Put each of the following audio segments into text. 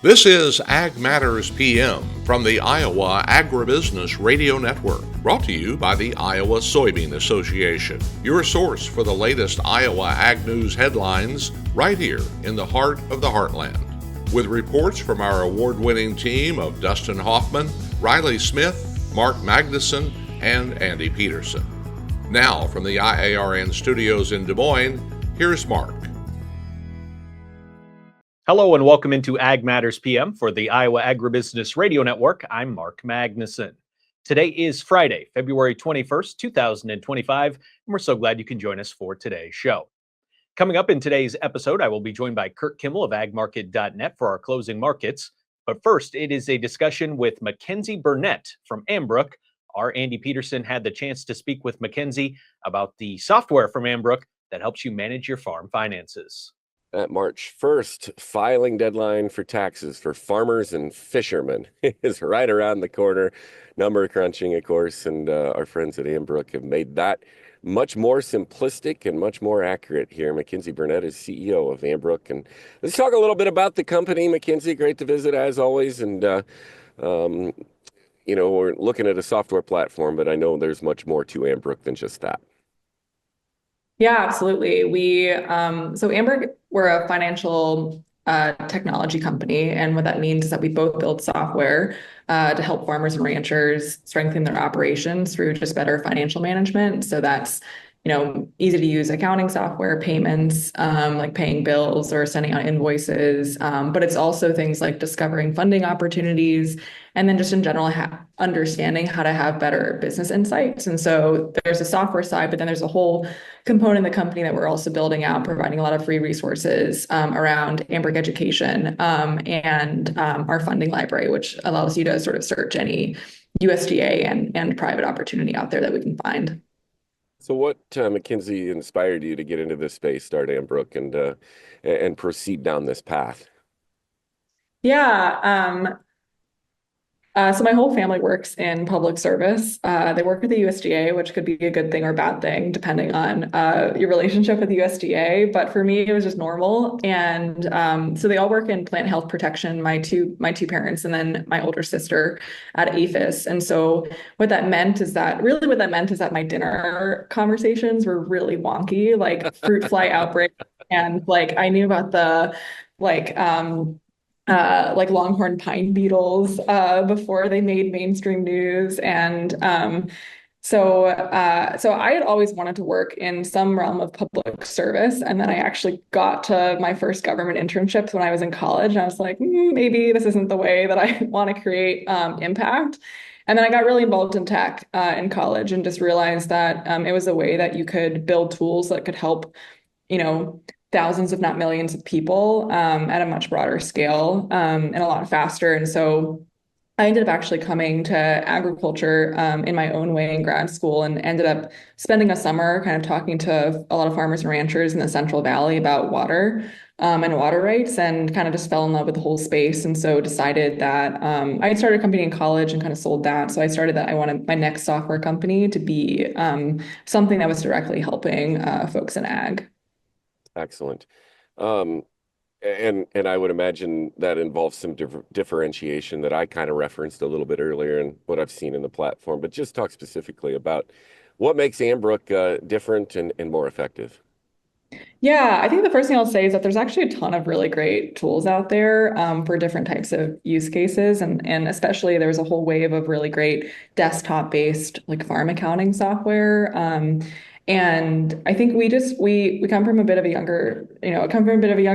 This is Ag Matters PM from the Iowa Agribusiness Radio Network, brought to you by the Iowa Soybean Association, your source for the latest Iowa ag news headlines right here in the heart of the heartland. With reports from our award-winning team of Dustin Hoffman, Riley Smith, Mark Magnuson, and Andy Peterson. Now, from the IARN studios in Des Moines, here's Mark. Hello and welcome into Ag Matters PM for the Iowa Agribusiness Radio Network. I'm Mark Magnuson. Today is Friday, February 21st, 2025, and we're so glad you can join us for today's show. Coming up in today's episode, I will be joined by Curt Kimmel of agmarket.net for our closing markets. But first, it is a discussion with Mackenzie Burnett from Ambrook. Our Andy Peterson had the chance to speak with Mackenzie about the software from Ambrook that helps you manage your farm finances. That March 1st filing deadline for taxes for farmers and fishermen is right around the corner. Number crunching, of course, and our friends at Ambrook have made that much more simplistic and much more accurate here. Mackenzie Burnett is CEO of Ambrook. And let's talk a little bit about the company, Mackenzie. Great to visit, as always. And, we're looking at a software platform, but I know there's much more to Ambrook than just that. Yeah, absolutely. So Ambrook, we're a financial technology company. And what that means is that we both build software to help farmers and ranchers strengthen their operations through just better financial management. So that's, easy to use accounting software, payments, like paying bills or sending out invoices. But it's also things like discovering funding opportunities and then just in general, understanding how to have better business insights. And so there's a software side, but then there's a whole component of the company that we're also building out, providing a lot of free resources around Ambrook education and our funding library, which allows you to sort of search any USDA and private opportunity out there that we can find. So what, Mackenzie, inspired you to get into this space, start Ambrook, and proceed down this path? Yeah. So my whole family works in public service. They work with the USDA, which could be a good thing or bad thing, depending on your relationship with the USDA. But for me, it was just normal. And so they all work in plant health protection, my two parents, and then my older sister at APHIS. And so what that meant is that my dinner conversations were really wonky, like fruit fly outbreak. And like I knew about the longhorn pine beetles before they made mainstream news. And so I had always wanted to work in some realm of public service. And then I actually got to my first government internships when I was in college. And I was like, maybe this isn't the way that I want to create impact. And then I got really involved in tech in college and just realized that it was a way that you could build tools that could help, thousands, if not millions of people at a much broader scale and a lot faster. And so I ended up actually coming to agriculture in my own way in grad school and ended up spending a summer kind of talking to a lot of farmers and ranchers in the Central Valley about water and water rights, and kind of just fell in love with the whole space. And so decided that I had started a company in college and kind of sold that. So I started that I wanted my next software company to be something that was directly helping folks in ag. Excellent. And I would imagine that involves some differentiation that I kind of referenced a little bit earlier in what I've seen in the platform, but just talk specifically about what makes Ambrook different and more effective. Yeah, I think the first thing I'll say is that there's actually a ton of really great tools out there for different types of use cases. And especially there's a whole wave of really great desktop-based like farm accounting software. And I think we come from a bit of a younger,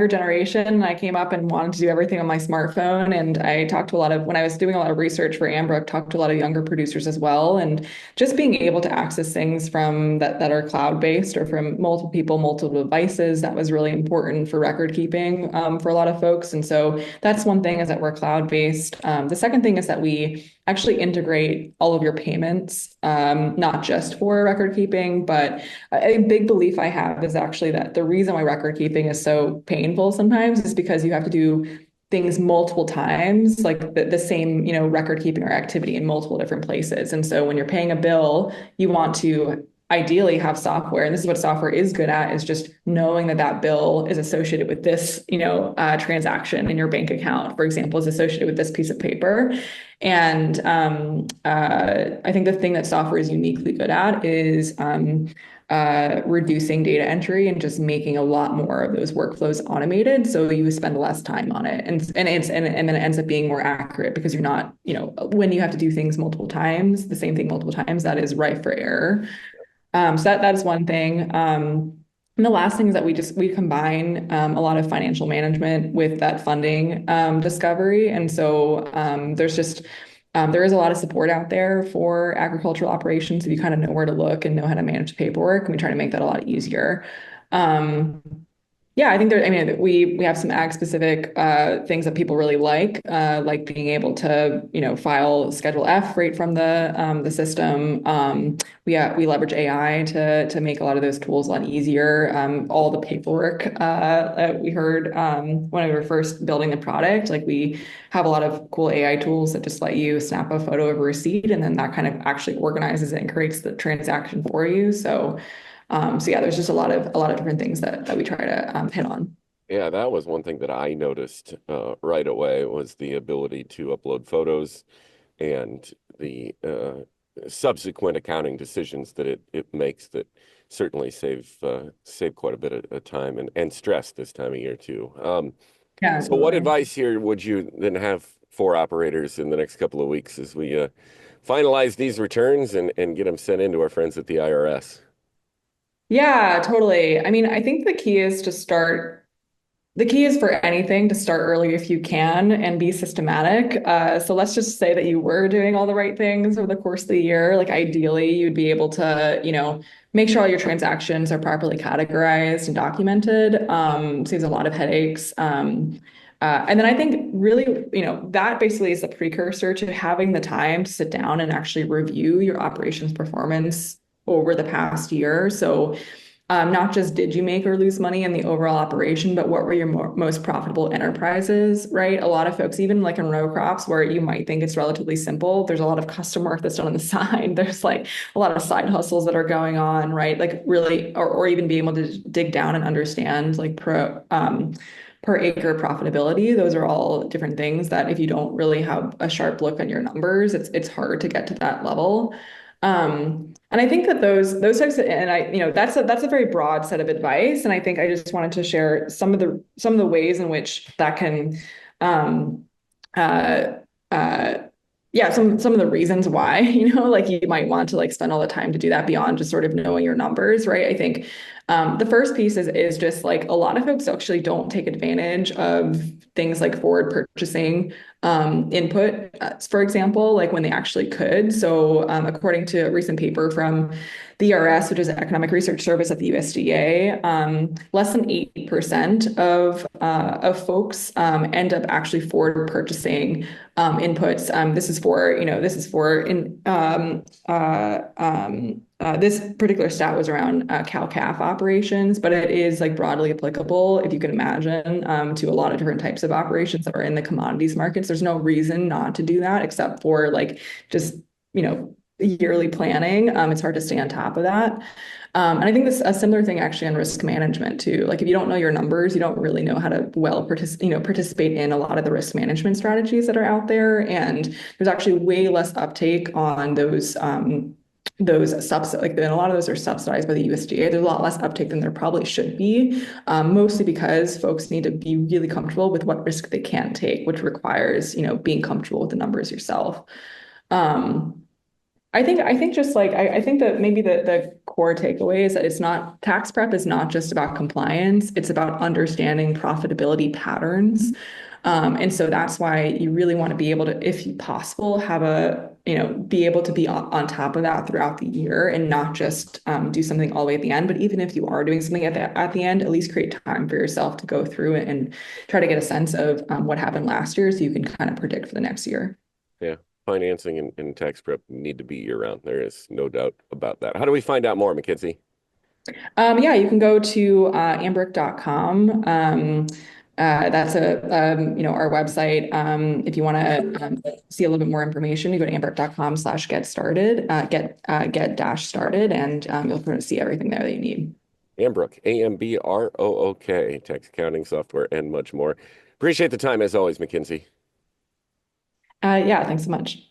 generation. I came up and wanted to do everything on my smartphone. And I talked to when I was doing a lot of research for Ambrook, talked to a lot of younger producers as well. And just being able to access things from that are cloud-based or from multiple people, multiple devices, that was really important for record keeping for a lot of folks. And so that's one thing, is that we're cloud-based. The second thing is that we actually integrate all of your payments, not just for record keeping, but a big belief I have is actually that the reason why record keeping is so painful sometimes is because you have to do things multiple times, like the same, record keeping or activity in multiple different places. And so when you're paying a bill, you want to ideally have software, and this is what software is good at, is just knowing that that bill is associated with this, transaction in your bank account, for example, is associated with this piece of paper. And I think the thing that software is uniquely good at is reducing data entry and just making a lot more of those workflows automated, so you spend less time on it, and then it ends up being more accurate because you're not, when you have to do things multiple times, the same thing multiple times, that is rife for error. So that's one thing. And the last thing is that we combine a lot of financial management with that funding discovery. And so there is a lot of support out there for agricultural operations if you kind of know where to look and know how to manage the paperwork. And we try to make that a lot easier. Yeah, I think we have some ag specific things that people really like being able to, file Schedule F right from the system. We leverage AI to make a lot of those tools a lot easier. All the paperwork that we heard when we were first building the product, like we have a lot of cool AI tools that just let you snap a photo of a receipt, and then that kind of actually organizes it and creates the transaction for you. So yeah, there's just a lot of different things that we try to hit on. Yeah, that was one thing that I noticed right away, was the ability to upload photos and the subsequent accounting decisions that it makes, that certainly save quite a bit of time and stress this time of year too. Yeah, So what totally. advice here would you then have for operators in the next couple of weeks as we finalize these returns and get them sent in to our friends at the IRS? Yeah, totally. I mean, I think the key is for anything to start early if you can and be systematic. So let's just say that you were doing all the right things over the course of the year. Like ideally, you'd be able to, make sure all your transactions are properly categorized and documented. Saves a lot of headaches. And then I think really, that basically is the precursor to having the time to sit down and actually review your operations performance over the past year. So not just did you make or lose money in the overall operation, but what were your most profitable enterprises, right? A lot of folks, even like in row crops where you might think it's relatively simple, there's a lot of custom work that's done on the side. There's like a lot of side hustles that are going on, right? Like really, or even be able to dig down and understand like per acre profitability. Those are all different things that if you don't really have a sharp look on your numbers, it's hard to get to that level. And I think that those types of, and that's a very broad set of advice. And I think I just wanted to share some of the ways in which that can, uh, uh, yeah, some of the reasons why, like you might want to like spend all the time to do that beyond just sort of knowing your numbers, right? I think the first piece is just like a lot of folks actually don't take advantage of things like forward purchasing input, for example, like when they actually could. So according to a recent paper from the ERS, which is an economic research service at the USDA, less than 8% of folks end up actually forward purchasing inputs. This particular stat was around cow-calf operations, but it is like broadly applicable, if you can imagine, to a lot of different types of operations that are in the commodities markets. There's no reason not to do that except for like just, yearly planning. It's hard to stay on top of that. And I think this a similar thing actually on risk management too. Like if you don't know your numbers, you don't really know how to participate in a lot of the risk management strategies that are out there. And there's actually way less uptake on those subsidies, like and a lot of those are subsidized by the USDA. There's a lot less uptake than there probably should be, mostly because folks need to be really comfortable with what risk they can take, which requires, being comfortable with the numbers yourself. I think just like I think that maybe the core takeaway is that tax prep is not just about compliance, it's about understanding profitability patterns. And so that's why you really want to be able to, if possible, be able to be on top of that throughout the year and not just do something all the way at the end. But even if you are doing something at the end, at least create time for yourself to go through it and try to get a sense of what happened last year so you can kind of predict for the next year. Yeah, financing and tax prep need to be year round. There is no doubt about that. How do we find out more, Mackenzie? Yeah, you can go to ambrook.com. That's our website. If you want to see a little bit more information, you go to ambrook.com/get started, get dash started, and you'll see everything there that you need. Ambrook, Ambrook, tax accounting software, and much more. Appreciate the time as always, Mackenzie. Yeah, thanks so much.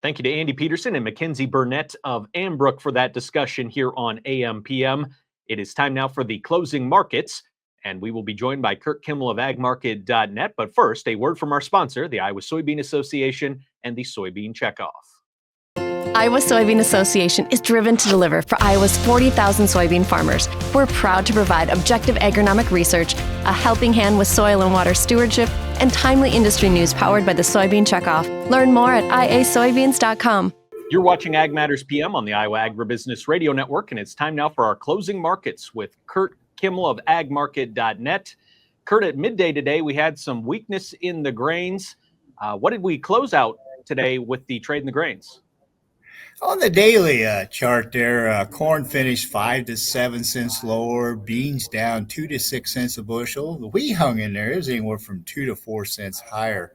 Thank you to Andy Peterson and Mackenzie Burnett of Ambrook for that discussion here on AM/PM. It is time now for the closing markets, and we will be joined by Curt Kimmel of agmarket.net. But first, a word from our sponsor, the Iowa Soybean Association and the Soybean Checkoff. Iowa Soybean Association is driven to deliver for Iowa's 40,000 soybean farmers. We're proud to provide objective agronomic research, a helping hand with soil and water stewardship, and timely industry news powered by the Soybean Checkoff. Learn more at iasoybeans.com. You're watching Ag Matters PM on the Iowa Agribusiness Radio Network, and it's time now for our closing markets with Curt Kimmel of agmarket.net. Curt, at midday today, we had some weakness in the grains. What did we close out today with the trade in the grains? On the daily chart there, corn finished 5 to 7 cents lower, beans down 2 to 6 cents a bushel. The wheat hung in there, is anywhere from 2 to 4 cents higher.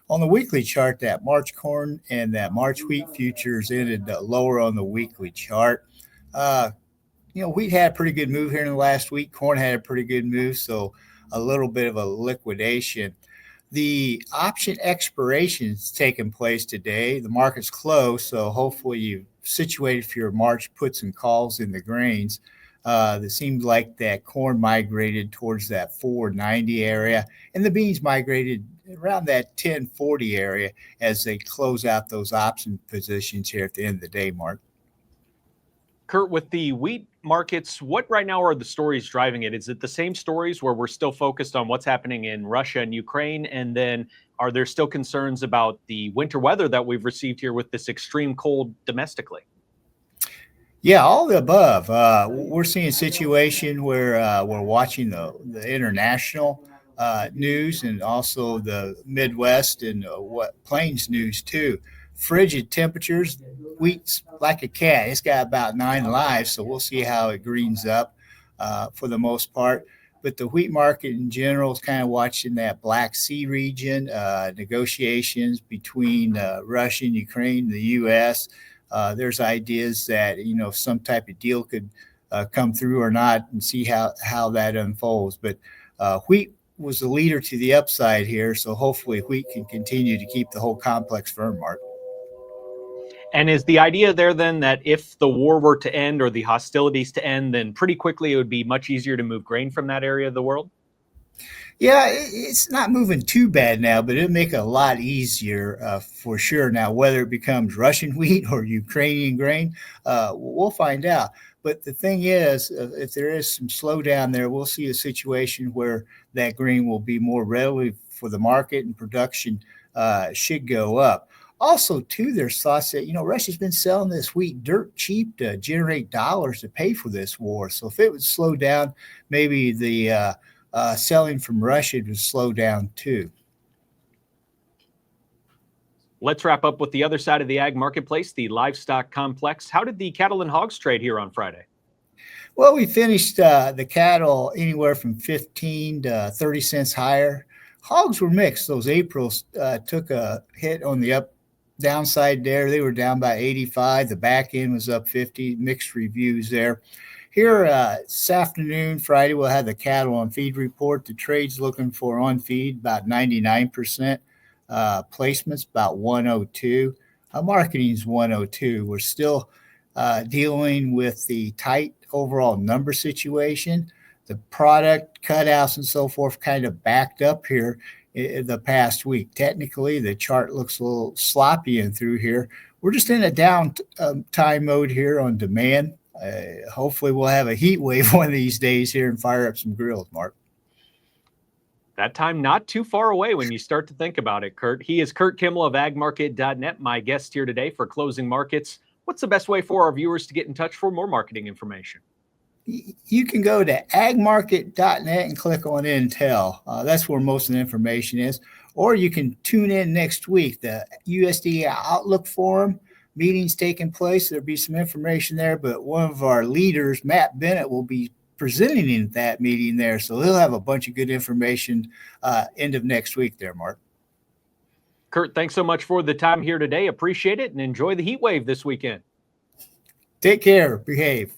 On the weekly chart, that March corn and that March wheat futures ended lower on the weekly chart. Wheat had a pretty good move here in the last week. Corn had a pretty good move, so a little bit of a liquidation. The option expiration is taking place today. The market's closed, so hopefully you've situated for your March puts and calls in the grains. It seemed like that corn migrated towards that 490 area, and the beans migrated around that 1040 area as they close out those option positions here at the end of the day, Mark. Curt, with the wheat markets, what right now are the stories driving it? Is it the same stories where we're still focused on what's happening in Russia and Ukraine? And then are there still concerns about the winter weather that we've received here with this extreme cold domestically? Yeah, all the above. We're seeing a situation where we're watching the international news and also the Midwest and what Plains news too. Frigid temperatures, wheat's like a cat. It's got about 9 lives, so we'll see how it greens up for the most part. But the wheat market in general is kind of watching that Black Sea region, negotiations between Russia and Ukraine, the U.S. There's ideas that, some type of deal could come through or not, and see how that unfolds. But wheat was the leader to the upside here, so hopefully wheat can continue to keep the whole complex firm, Mark. And is the idea there then that if the war were to end or the hostilities to end, then pretty quickly it would be much easier to move grain from that area of the world? Yeah, it's not moving too bad now, but it'll make it a lot easier for sure. Now, whether it becomes Russian wheat or Ukrainian grain, we'll find out. But the thing is, if there is some slowdown there, we'll see a situation where that grain will be more readily for the market and production should go up. Also, too, there's thoughts that, Russia's been selling this wheat dirt cheap to generate dollars to pay for this war. So if it would slow down, maybe the selling from Russia would slow down too. Let's wrap up with the other side of the ag marketplace, the livestock complex. How did the cattle and hogs trade here on Friday? Well, we finished the cattle anywhere from 15 to 30 cents higher. Hogs were mixed. Those Aprils took a hit on the downside there. They were down by 85. The back end was up 50. Mixed reviews there. Here this afternoon, Friday, we'll have the cattle on feed report. The trade's looking for on feed about 99%. Placements about 102. Marketing's 102. We're still dealing with the tight overall number situation. The product cutouts and so forth kind of backed up here in the past week. Technically, the chart looks a little sloppy in through here. We're just in a down time mode here on demand. Hopefully we'll have a heat wave one of these days here and fire up some grills, Mark. That time not too far away when you start to think about it, Curt. He is Curt Kimmel of agmarket.net, my guest here today for Closing Markets. What's the best way for our viewers to get in touch for more marketing information? You can go to agmarket.net and click on Intel. That's where most of the information is. Or you can tune in next week. The USDA Outlook Forum meeting's taking place. There'll be some information there, but one of our leaders, Matt Bennett, will be presenting in that meeting there. So he'll have a bunch of good information end of next week there, Mark. Curt, thanks so much for the time here today. Appreciate it, and enjoy the heat wave this weekend. Take care. Behave.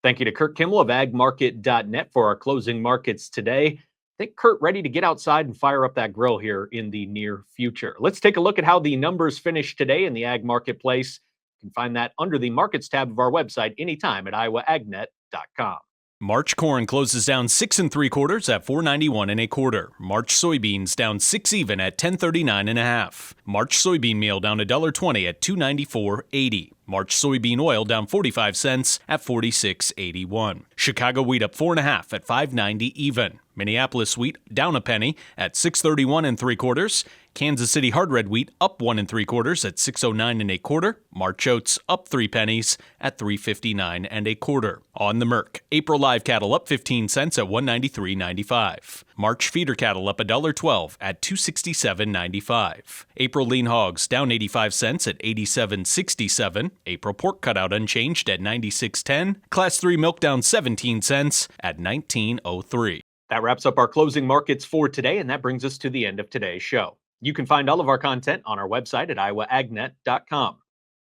Thank you to Curt Kimmel of agmarket.net for our closing markets today. I think Curt ready to get outside and fire up that grill here in the near future. Let's take a look at how the numbers finished today in the ag marketplace. You can find that under the markets tab of our website anytime at iowaagnet.com. March corn closes down 6 3/4 at $4.91 1/4. March soybeans down 6 even at $10.39 1/2. March soybean meal down $1.20 at $2.9480. March soybean oil down 45 cents at $46.81. Chicago wheat up 4 1/2 at $5.90 even. Minneapolis wheat down a penny at $6.31 3/4. Kansas City hard red wheat up 1 3/4 at $6.09 1/4. March oats up 3 pennies at $3.59 1/4. On the Merc, April live cattle up 15 cents at $193.95. March feeder cattle up $1.12 at $267.95. April lean hogs down 85 cents at $87.67. April pork cutout unchanged at $96.10. Class 3 milk down 17 cents at $19.03. That wraps up our closing markets for today, and that brings us to the end of today's show. You can find all of our content on our website at iowaagnet.com.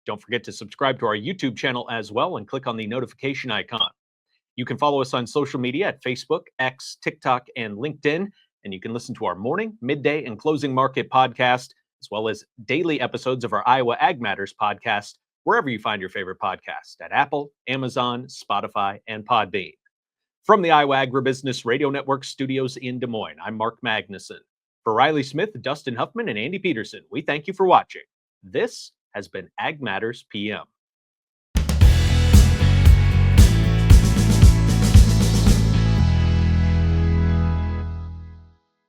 Don't forget to subscribe to our YouTube channel as well and click on the notification icon. You can follow us on social media at Facebook, X, TikTok, and LinkedIn, and you can listen to our morning, midday, and closing market podcast, as well as daily episodes of our Iowa Ag Matters podcast, wherever you find your favorite podcast, at Apple, Amazon, Spotify, and Podbean. From the Iowa Agribusiness Radio Network studios in Des Moines, I'm Mark Magnuson. For Riley Smith, Dustin Huffman, and Andy Peterson, we thank you for watching. This has been Ag Matters PM.